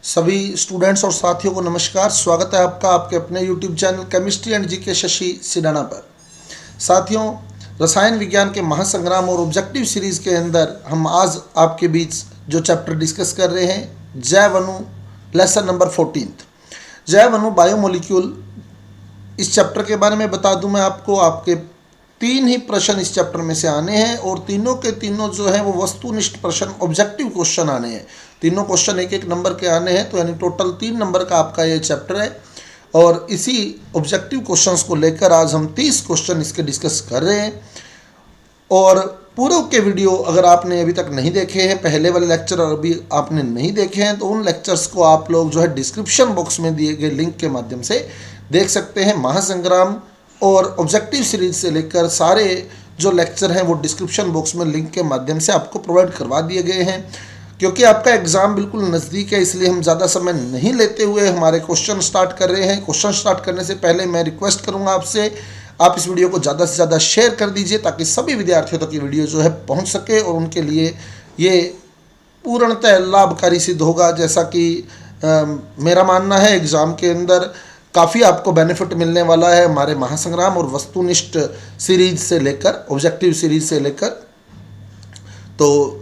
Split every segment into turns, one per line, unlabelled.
सभी स्टूडेंट्स और साथियों को नमस्कार। स्वागत है आपका आपके अपने YouTube channel chemistry and GK Shashi Sidana पर। साथियों, रसायन विज्ञान के महासंग्राम और ऑब्जेक्टिव सीरीज के अंदर हम आज आपके बीच जो चैप्टर डिस्कस कर रहे हैं, जैव अणु, लेसन नंबर 14। जैव अणु बायोमोलिक्यूल, इस चैप्टर के बारे में बता दूं मैं आपको, आपके 3 ही प्रश्न इस चैप्टर में से आने हैं और तीनों के तीनों जो है वो वस्तुनिष्ठ प्रश्न, ऑब्जेक्टिव क्वेश्चन आने हैं। तीनों क्वेश्चन एक एक नंबर के आने हैं, तो यानी टोटल 3 नंबर का आपका ये चैप्टर है। और इसी ऑब्जेक्टिव क्वेश्चंस को लेकर आज हम 30 क्वेश्चन इसके डिस्कस कर रहे हैं। और पूर्व के वीडियो अगर आपने अभी तक नहीं देखे हैं, पहले वाले लेक्चर अभी आपने नहीं देखे हैं, तो उन लेक्चर्स को आप लोग जो है डिस्क्रिप्शन बॉक्स में दिए गए लिंक के माध्यम से देख सकते हैं। महासंग्राम और ऑब्जेक्टिव सीरीज से लेकर सारे जो लेक्चर हैं वो डिस्क्रिप्शन बॉक्स में लिंक के माध्यम से आपको प्रोवाइड करवा दिए गए हैं। क्योंकि आपका एग्ज़ाम बिल्कुल नज़दीक है, इसलिए हम ज़्यादा समय नहीं लेते हुए हमारे क्वेश्चन स्टार्ट कर रहे हैं। क्वेश्चन स्टार्ट करने से पहले मैं रिक्वेस्ट करूंगा आपसे, आप इस वीडियो को ज़्यादा से ज़्यादा शेयर कर दीजिए ताकि सभी विद्यार्थियों तक ये वीडियो जो है पहुंच सके और उनके लिए ये पूर्णतः लाभकारी सिद्ध होगा। जैसा कि मेरा मानना है, एग्ज़ाम के अंदर काफ़ी आपको बेनिफिट मिलने वाला है हमारे महासंग्राम और वस्तुनिष्ठ सीरीज से लेकर, ऑब्जेक्टिव सीरीज से लेकर। तो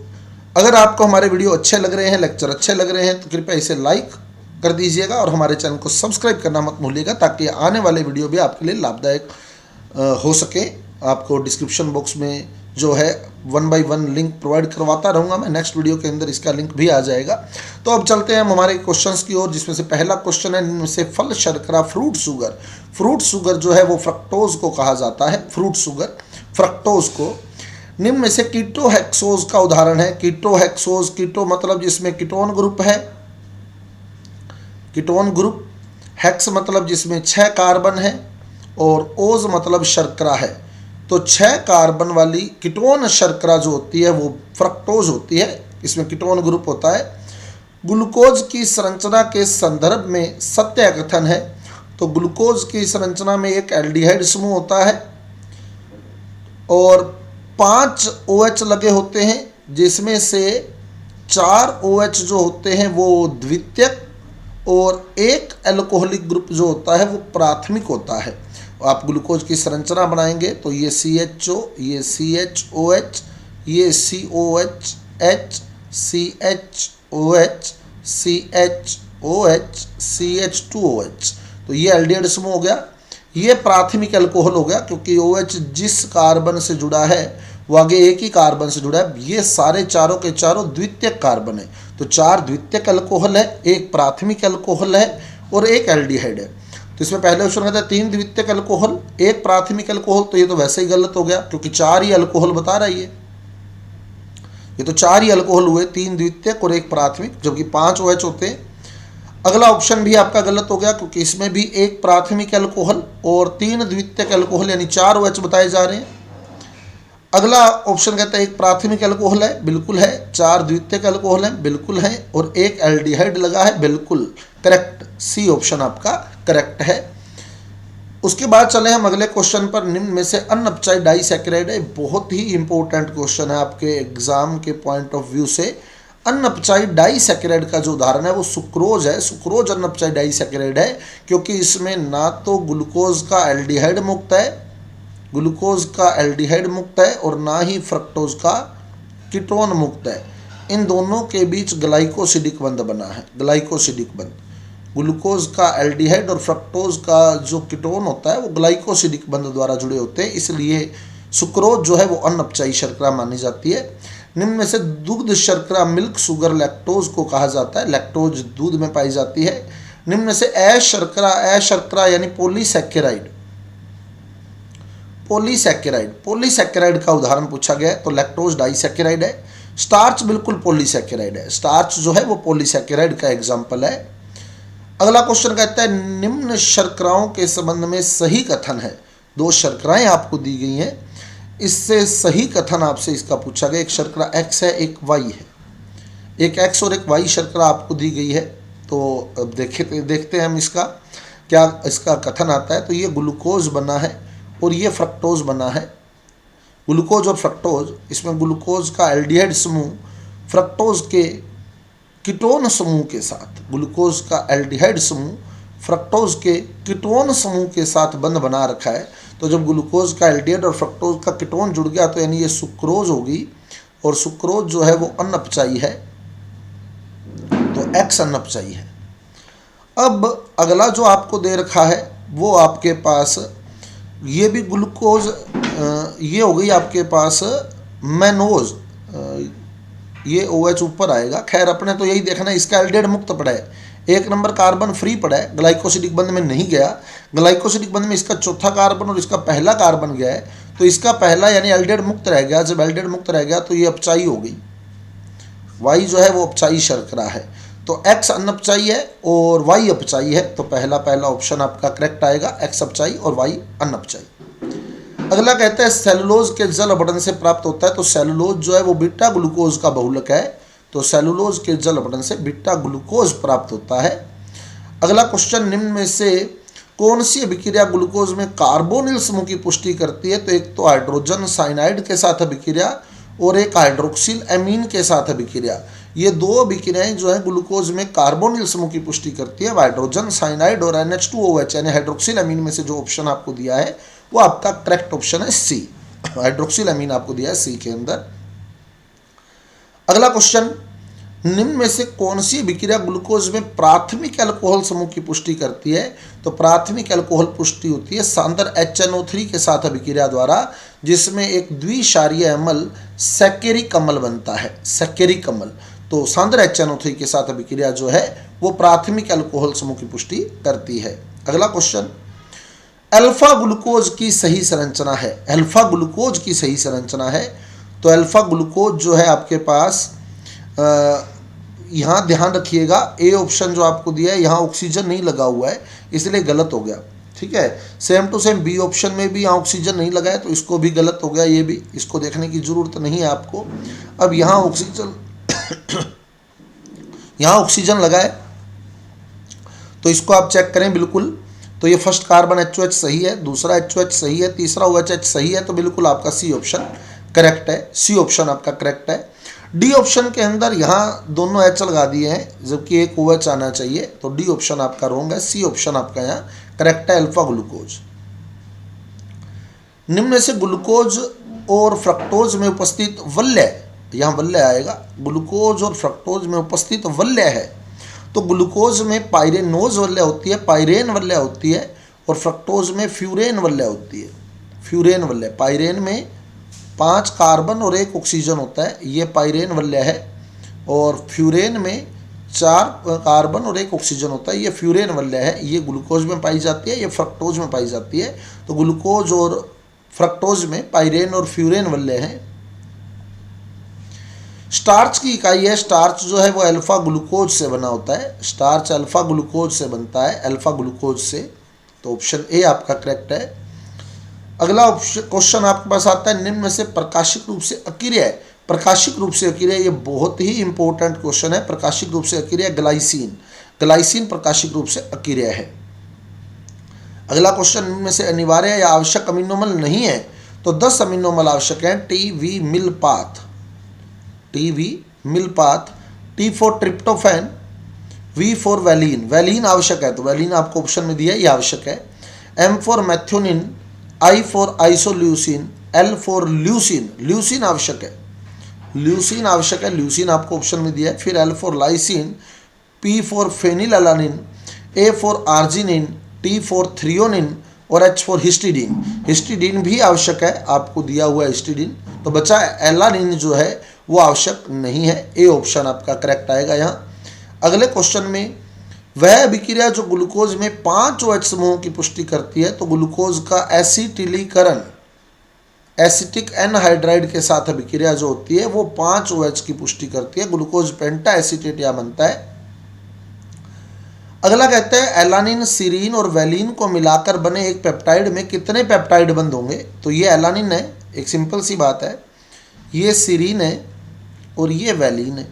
अगर आपको हमारे वीडियो अच्छे लग रहे हैं, लेक्चर अच्छे लग रहे हैं, तो कृपया इसे लाइक कर दीजिएगा और हमारे चैनल को सब्सक्राइब करना मत भूलिएगा ताकि आने वाले वीडियो भी आपके लिए लाभदायक हो सके। आपको डिस्क्रिप्शन बॉक्स में जो है 1 बाय 1 लिंक प्रोवाइड करवाता रहूँगा मैं। नेक्स्ट वीडियो के अंदर इसका लिंक भी आ जाएगा। तो अब चलते हैं हम हमारे क्वेश्चंस की ओर, जिसमें से पहला क्वेश्चन है, इनमें से फल शर्करा, फ्रूट शुगर। फ्रूट शुगर जो है वो फ्रक्टोज को कहा जाता है। फ्रूट शुगर, फ्रक्टोज को निम्न में से कीटोहेक्सोज का उदाहरण है। कीटोहेक्सोज, कीटो मतलब जिसमें कीटोन ग्रुप है, कीटोन ग्रुप, हेक्स मतलब जिसमें 6 कार्बन है, और ओज मतलब शर्करा है। तो 6 कार्बन वाली कीटोन शर्करा जो होती है वो फ्रक्टोज होती है, इसमें कीटोन ग्रुप होता है। ग्लूकोज की संरचना के संदर्भ में सत्य कथन है। तो ग्लूकोज की संरचना में एक एल्डिहाइड समूह होता है और 5 OH लगे होते हैं, जिसमें से 4 OH जो होते हैं वो द्वितीयक और एक एल्कोहलिक ग्रुप जो होता है वो प्राथमिक होता है। आप ग्लूकोज की संरचना बनाएंगे तो ये CHO, ये CHOH, ये COH, CHOH, CHOH, CH2OH। तो ये एल्डिहाइड समूह हो गया। ये प्राथमिक अल्कोहल हो गया क्योंकि OH जिस कार्बन से जुड़ा है वो आगे एक ही कार्बन से जुड़ा है। ये सारे चारों के चारों द्वितीयक कार्बन है। तो 4 द्वितीयक अल्कोहल है, एक प्राथमिक अल्कोहल है और एक एल्डिहाइड है। तो इसमें पहले ऑप्शन कहता है 3 द्वितीयक अल्कोहल, एक प्राथमिक अल्कोहल। तो ये तो वैसे ही गलत हो गया क्योंकि 4 ही अल्कोहल बता रहा है ये तो 4 ही अल्कोहल हुए, 3 द्वितीयक और एक प्राथमिक, जबकि 5 OH होते हैं। अगला ऑप्शन भी आपका गलत हो गया क्योंकि इसमें भी एक प्राथमिक अल्कोहल और 3 द्वितीयक अल्कोहल यानी 4 OH बताए जा रहे हैं। अगला ऑप्शन कहता है एक प्राथमिक अल्कोहल है, बिल्कुल है। 4 द्वितीयक अल्कोहल है, बिल्कुल है। और एक एल्डिहाइड लगा है, बिल्कुल करेक्ट। सी ऑप्शन आपका करेक्ट है। उसके बाद चले हम अगले क्वेश्चन पर। निम्न में से अनअपचाइड डाइसैकेराइड है, बहुत ही इंपॉर्टेंट क्वेश्चन है आपके एग्जाम के पॉइंट ऑफ व्यू से। अनअपचाइड डाइसैकेराइड का जो उदाहरण है वो सुक्रोज है। सुक्रोज अनअपचाइड डाइसैकेराइड है क्योंकि इसमें ना तो ग्लूकोज का एल्डिहाइड मुक्त है, ग्लूकोज का एल्डिहाइड मुक्त है, और ना ही फ्रक्टोज का कीटोन मुक्त है। इन दोनों के बीच ग्लाइकोसिडिक बंध बना है, ग्लाइकोसिडिक बंध। ग्लूकोज का एल्डिहाइड और फ्रक्टोज का जो कीटोन होता है वो ग्लाइकोसिडिक बंध द्वारा जुड़े होते हैं, इसलिए सुक्रोज जो है वो अनअपचाई शर्करा मानी जाती है। निम्न में से दुग्ध शर्करा, मिल्क शुगर, लैक्टोज को कहा जाता है। लैक्टोज दूध में पाई जाती है। निम्न में से अशर्करा यानी पॉलीसैकेराइड, पॉलीसैकेराइड का उदाहरण पूछा गया है तो लैक्टोज डाइसैकेराइड है। स्टार्च बिल्कुल पॉलीसैकेराइड है, स्टार्च जो है वो पॉलीसैकेराइड का एग्जाम्पल है। अगला क्वेश्चन कहता है निम्न शर्कराओं के संबंध में सही कथन है। 2 शर्कराएं आपको दी गई हैं, इससे सही कथन आपसे इसका पूछा गया। एक शर्करा X है, एक Y है। एक X और एक Y शर्करा आपको दी गई है। तो अब देखते हैं हम इसका क्या इसका कथन आता है। तो ये ग्लूकोज बना है और ये फ्रक्टोज बना है। ग्लूकोज और फ्रक्टोज, इसमें ग्लूकोज का एल्डिहाइड समूह फ्रक्टोज के कीटोन समूह के साथ, ग्लूकोज का एल्डिहाइड समूह फ्रक्टोज के कीटोन समूह के साथ बंध बना रखा है। तो जब ग्लूकोज का एल्डिहाइड और फ्रक्टोज का कीटोन जुड़ गया तो यानी ये सुक्रोज होगी, और सुक्रोज जो है वो अनअपचायी है, तो X अनअपचायी है। अब अगला जो आपको दे रखा है वो आपके पास ये भी ग्लूकोज, ये हो गई आपके पास मैनोज, ये OH ऊपर आएगा। खैर अपने तो यही देखना है, इसका एल्डिहाइड मुक्त पड़ा है, 1 नंबर कार्बन फ्री पड़ा है, ग्लाइकोसिडिक बंध में नहीं गया। ग्लाइकोसिडिक बंध में इसका चौथा कार्बन और इसका पहला कार्बन गया है, तो इसका पहला यानी एल्डिहाइड मुक्त रह गया। जब एल्डिहाइड मुक्त रह गया तो ये अपचायी हो गई, Y जो है वो अपचायी शर्करा है। तो X अनअपचायी है और Y अपचायी है, तो पहला ऑप्शन आपका करेक्ट आएगा, X अपचायी और Y अनअपचायी। अगला कहता है सेलुलोज के जल अपठन से प्राप्त होता है। तो सेलुलोज जो है वो बीटा ग्लूकोज का बहुलक है, तो सेलुलोज के जल अपठन से बीटा ग्लूकोज प्राप्त होता है। अगला क्वेश्चन, निम्न में से कौन सी अभिक्रिया ग्लूकोज में कार्बोनिल समूह की पुष्टि करती है? तो एक तो हाइड्रोजन साइनाइड के साथ अभिक्रिया और एक हाइड्रोक्सिल एमीन के साथ अभिक्रिया। ये दो अभिक्रियाएं जो है ग्लूकोज में कार्बोनिल समूह की पुष्टि करती है। हाइड्रोजन साइनाइड और NH2OH यानी हाइड्रोक्सिल अमीन में से जो ऑप्शन आपको दिया है वो आपका करेक्ट ऑप्शन है सी, हाइड्रोक्सिल अमीन आपको दिया है सी के अंदर। अगला क्वेश्चन, निम्न में से कौन सी अभिक्रिया ग्लूकोज में प्राथमिक अल्कोहल समूह की पुष्टि करती है? तो प्राथमिक अल्कोहल पुष्टि होती है सांद्र HNO3 के साथ अभिक्रिया द्वारा, जिसमें एक द्विक्षारीय अम्ल सैकेरिक अम्ल बनता है, सैकेरिक अम्ल। तो सांद्र HNO3 के साथ अभिक्रिया जो है वो प्राथमिक अल्कोहल समूह की पुष्टि करती है। अगला क्वेश्चन, अल्फा ग्लूकोज की सही संरचना है, अल्फा ग्लूकोज की सही संरचना है। तो अल्फा ग्लूकोज जो है आपके पास यहाँ ध्यान रखिएगा, ए ऑप्शन जो आपको दिया है यहाँ ऑक्सीजन नहीं लगा हुआ है इसलिए गलत हो गया, ठीक है। Same to same B option में भी यहाँ ऑक्सीजन नहीं लगा है तो इसको भी गलत हो गया, ये भी, इसको देखने की जरूरत नहीं है आपको। अब यहाँ ऑक्सीजन यहाँ ऑक्सीजन लगा है तो इसको आप चेक करें बिल्कुल। तो ये फर्स्ट कार्बन HOH सही है, दूसरा HOH सही है, तीसरा OH सही है, तो बिल्कुल आपका सी ऑप्शन करेक्ट है, सी ऑप्शन आपका करेक्ट है। डी ऑप्शन के अंदर यहाँ दोनों H लगा दिए हैं जबकि एक OH आना चाहिए, तो डी ऑप्शन आपका रॉन्ग है, सी ऑप्शन आपका यहाँ करेक्ट है, अल्फा ग्लूकोज। निम्न में से ग्लूकोज और फ्रक्टोज में उपस्थित वल्य, यहाँ वल्य आएगा, ग्लूकोज और फ्रक्टोज में उपस्थित वल्य है। तो ग्लूकोज में पायरेनोज वल्य होती है, पायरेन वल्य होती है, और फ्रक्टोज में फ्यूरेन वल्य होती है, फ्यूरेन वल्य। पायरेन में 5 कार्बन और 1 ऑक्सीजन होता है, ये पायरेन वल्य है, और फ्यूरेन में 4 कार्बन और 1 ऑक्सीजन होता है, ये फ्यूरेन वल्य है। ये ग्लूकोज में पाई जाती है, ये फ्रक्टोज में पाई जाती है। तो ग्लूकोज और फ्रक्टोज में पायरेन और फ्यूरेन वल्य हैं। स्टार्च की इकाई है, स्टार्च जो है वो अल्फा ग्लूकोज से बना होता है, स्टार्च अल्फा ग्लूकोज से बनता है, अल्फा ग्लूकोज से। तो ऑप्शन ए आपका करेक्ट है। अगला क्वेश्चन आपके पास आता है, निम्न में से प्रकाशिक रूप से अक्रिय, प्रकाशिक रूप से अक्रिय, ये बहुत ही इंपॉर्टेंट क्वेश्चन है। प्रकाशिक रूप से अक्रिय ग्लाइसिन, ग्लाइसिन प्रकाशिक रूप से अक्रिय है। अगला क्वेश्चन, निम्न में से अनिवार्य या आवश्यक अमीनोमल नहीं है? तो 10 अमीनोमल आवश्यक हैं। टी मिलपाथ, T for tryptophan, V for valine, valine आवश्यक है, तो वैलीन आपको ऑप्शन में दिया है, ये आवश्यक है। M for methionine, I for isoleucine, L for leucine, leucine आवश्यक है, ल्यूसिन आवश्यक है, ल्यूसिन आपको ऑप्शन में दिया है। फिर L for lysine, P for phenylalanine, A for arginine, T for threonine और एच फॉर हिस्टिडीन, हिस्टिडीन भी आवश्यक है, आपको दिया हुआ है हिस्टिडीन। तो बचा एलानिन जो है वो आवश्यक नहीं है, ए ऑप्शन आपका करेक्ट आएगा यहाँ। अगले क्वेश्चन में, वह अभिक्रिया जो ग्लूकोज में 5 OH समूहों की पुष्टि करती है, तो ग्लूकोज का एसिटिलीकरण, एसिटिक एनहाइड्राइड के साथ अभिक्रिया जो होती है वो 5 OH की पुष्टि करती है, ग्लूकोज पेंटा एसीटेट यहाँ बनता है। अगला कहते हैं, एलानिन, सीरीन और वैलीन को मिलाकर बने एक पेप्टाइड में कितने पेप्टाइड बंध होंगे? तो ये एलानिन है, एक सिंपल सी बात है, ये सीरीन है और ये वैलीन है।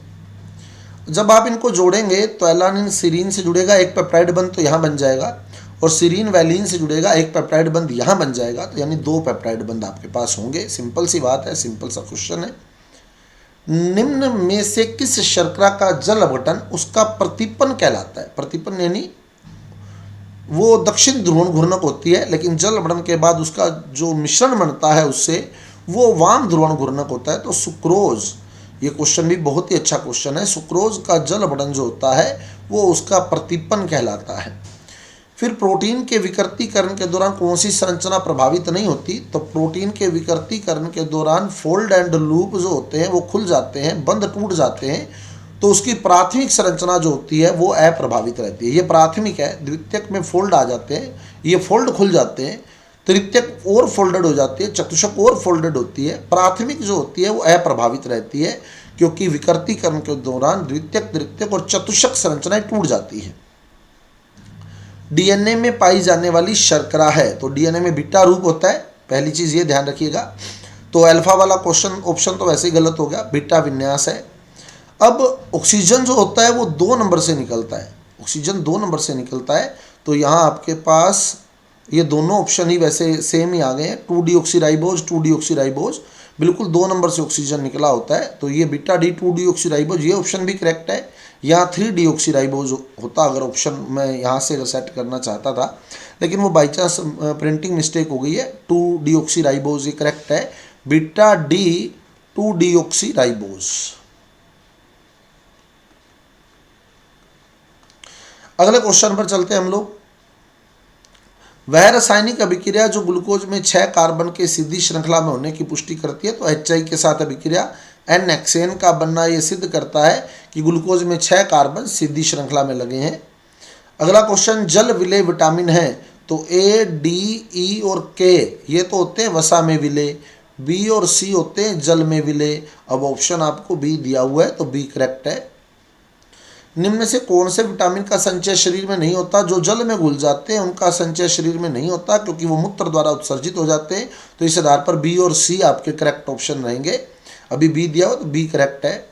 जब आप इनको जोड़ेंगे तो एलानिन सीरीन से जुड़ेगा, एक पेप्टाइड बंध तो यहाँ बन जाएगा, और सीरीन वैलीन से जुड़ेगा, एक पेप्टाइड बंध यहाँ बन जाएगा, तो यानी 2 पेप्टाइड बंध आपके पास होंगे। सिंपल सी बात है, सिंपल सा क्वेश्चन है। निम्न में से किस शर्करा का जल अपघटन उसका प्रतिपन कहलाता है? प्रतिपन यानी वो दक्षिण ध्रुवण घूर्णक होती है, लेकिन जल अपघटन के बाद उसका जो मिश्रण बनता है उससे वो वाम ध्रुवण घूर्णक होता है। तो सुक्रोज, ये क्वेश्चन भी बहुत ही अच्छा क्वेश्चन है। सुक्रोज का जल अपघटन जो होता है वो उसका प्रतिपन कहलाता है। फिर प्रोटीन के विकृतीकरण के दौरान कौन सी संरचना प्रभावित नहीं होती? तो प्रोटीन के विकृतीकरण के दौरान फोल्ड एंड लूप जो होते हैं वो खुल जाते हैं, बंध टूट जाते हैं, तो उसकी प्राथमिक संरचना जो होती है वो अप्रभावित रहती है। ये प्राथमिक है, द्वितीयक में फोल्ड आ जाते हैं, ये फोल्ड खुल जाते हैं, तृतीयक और फोल्डेड हो जाती है, चतुष्क और फोल्डेड होती है, प्राथमिक जो होती है वो अप्रभावित रहती है, क्योंकि विकृतीकरण के दौरान द्वितीयक, तृतीयक और चतुष्क संरचनाएं टूट जाती है। डीएनए में पाई जाने वाली शर्करा है, तो डीएनए में बीटा रूप होता है, पहली चीज ये ध्यान रखिएगा। तो अल्फा वाला क्वेश्चन ऑप्शन तो वैसे ही गलत हो गया, बीटा विन्यास है। अब ऑक्सीजन जो होता है वो 2 नंबर से निकलता है, ऑक्सीजन 2 नंबर से निकलता है। तो यहाँ आपके पास ये दोनों ऑप्शन ही वैसे सेम ही आ गए हैं, 2-डीऑक्सीराइबोज, 2-डीऑक्सीराइबोज, बिल्कुल 2 नंबर से ऑक्सीजन निकला होता है। तो ये बीटा डी 2-डीऑक्सीराइबोज, ये ऑप्शन भी करेक्ट है। यहाँ 3-डीऑक्सीराइबोज होता अगर ऑप्शन मैं यहाँ से सेट करना चाहता था, लेकिन वो बाई चांस प्रिंटिंग मिस्टेक हो गई है। 2-डीऑक्सीराइबोज ये करेक्ट है, बीटा डी 2-डीऑक्सीराइबोज। अगले क्वेश्चन पर चलते हैं हम लोग। वह रासायनिक अभिक्रिया जो ग्लूकोज में 6 कार्बन के सीधी श्रृंखला में होने की पुष्टि करती है, तो HI के साथ अभिक्रिया एन हेक्सेन का बनना ये सिद्ध करता है कि ग्लूकोज में 6 कार्बन सीधी श्रृंखला में लगे हैं। अगला क्वेश्चन, जल विलेय विटामिन है, तो A, D, E और K ये तो होते हैं वसा में विलेय, B और C होते हैं जल में विलेय। अब ऑप्शन आपको B दिया हुआ है, तो B करेक्ट है। निम्न में से कौन से विटामिन का संचय शरीर में नहीं होता? जो जल में घुल जाते हैं उनका संचय शरीर में नहीं होता, क्योंकि वो मूत्र द्वारा उत्सर्जित हो जाते हैं। तो इस आधार पर बी और सी आपके करेक्ट ऑप्शन रहेंगे। अभी बी दिया हो तो बी करेक्ट है।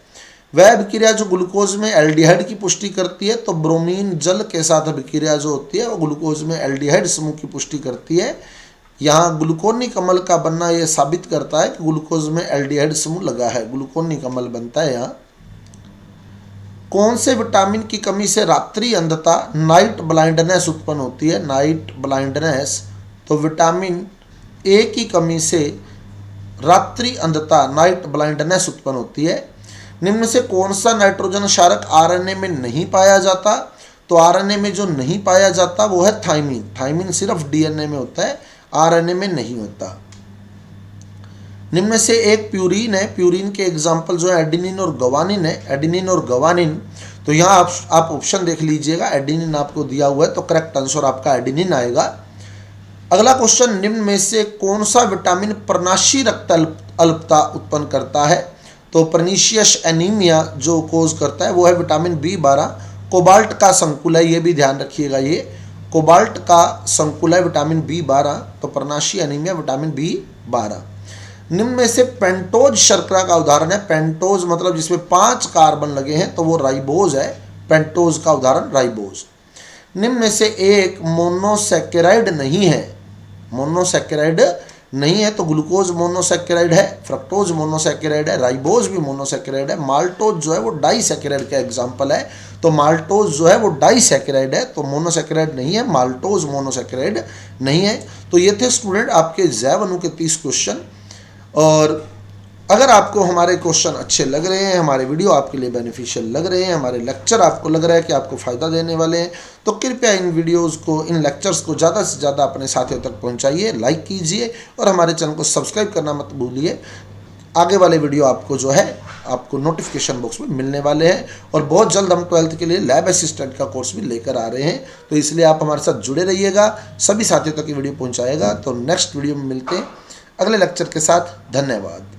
वह अभिक्रिया जो ग्लूकोज में एल्डिहाइड की पुष्टि करती है, तो ब्रोमीन जल के साथ अभिक्रिया जो होती है वो ग्लूकोज में एल्डिहाइड समूह की पुष्टि करती है। यहाँ ग्लूकोनिक अम्ल का बनना यह साबित करता है कि ग्लूकोज में एल्डिहाइड समूह लगा है, ग्लूकोनिक अम्ल बनता है यहाँ। कौन से विटामिन की कमी से रात्रि अंधता, नाइट ब्लाइंडनेस उत्पन्न होती है? नाइट ब्लाइंडनेस, तो विटामिन ए की कमी से रात्रि अंधता, नाइट ब्लाइंडनेस उत्पन्न होती है। निम्न में से कौन सा नाइट्रोजन क्षारक आरएनए में नहीं पाया जाता? तो आरएनए में जो नहीं पाया जाता वो है थाइमिन। थाइमिन सिर्फ डीएनए में होता है, आरएनए में नहीं होता। निम्न में से एक प्यूरिन है, प्यूरिन के एग्जाम्पल जो है एडिनिन और गवानिन है, एडिनिन और गवानिन। तो यहाँ आप ऑप्शन देख लीजिएगा, एडिनिन आपको दिया हुआ है, तो करेक्ट आंसर आपका एडिनिन आएगा। अगला क्वेश्चन, निम्न में से कौन सा विटामिन प्रनाशी रक्त अल्पता उत्पन्न करता है? तो परनीशियस एनीमिया जो कोज करता है वो है विटामिन B12। कोबाल्ट का संकुल है, ये भी ध्यान रखिएगा, ये कोबाल्ट का संकुल है विटामिन B12, तो परनाशी एनीमिया विटामिन B12। निम्न में से पेंटोज शर्करा का उदाहरण है, पेंटोज मतलब जिसमें 5 कार्बन लगे हैं, तो वो राइबोज है, पेंटोज का उदाहरण राइबोज। निम्न में से एक मोनोसैकेराइड नहीं है, मोनोसैकेराइड नहीं है, तो ग्लूकोज मोनोसैकेराइड है, फ्रक्टोज मोनोसैकेराइड है, राइबोज भी मोनोसैकेराइड है, माल्टोज जो है वो डाइसैकेराइड का एग्जाम्पल है, तो माल्टोज जो है वो डाइसैकेराइड है, तो मोनोसैकेराइड नहीं है, माल्टोज मोनोसैकेराइड नहीं है। तो ये थे स्टूडेंट आपके जैव अणु के 30 क्वेश्चन। और अगर आपको हमारे क्वेश्चन अच्छे लग रहे हैं, हमारे वीडियो आपके लिए बेनिफिशियल लग रहे हैं, हमारे लेक्चर आपको लग रहा है कि आपको फ़ायदा देने वाले हैं, तो कृपया इन वीडियोस को, इन लेक्चर्स को ज़्यादा से ज़्यादा अपने साथियों तक पहुंचाइए, लाइक कीजिए और हमारे चैनल को सब्सक्राइब करना मत भूलिए। आगे वाले वीडियो आपको जो है आपको नोटिफिकेशन बॉक्स में मिलने वाले हैं, और बहुत जल्द हम 12th के लिए लैब असिस्टेंट का कोर्स भी लेकर आ रहे हैं, तो इसलिए आप हमारे साथ जुड़े रहिएगा, सभी साथियों तक ये वीडियो पहुँचाएगा। तो नेक्स्ट वीडियो में मिलते हैं अगले लेक्चर के साथ। धन्यवाद।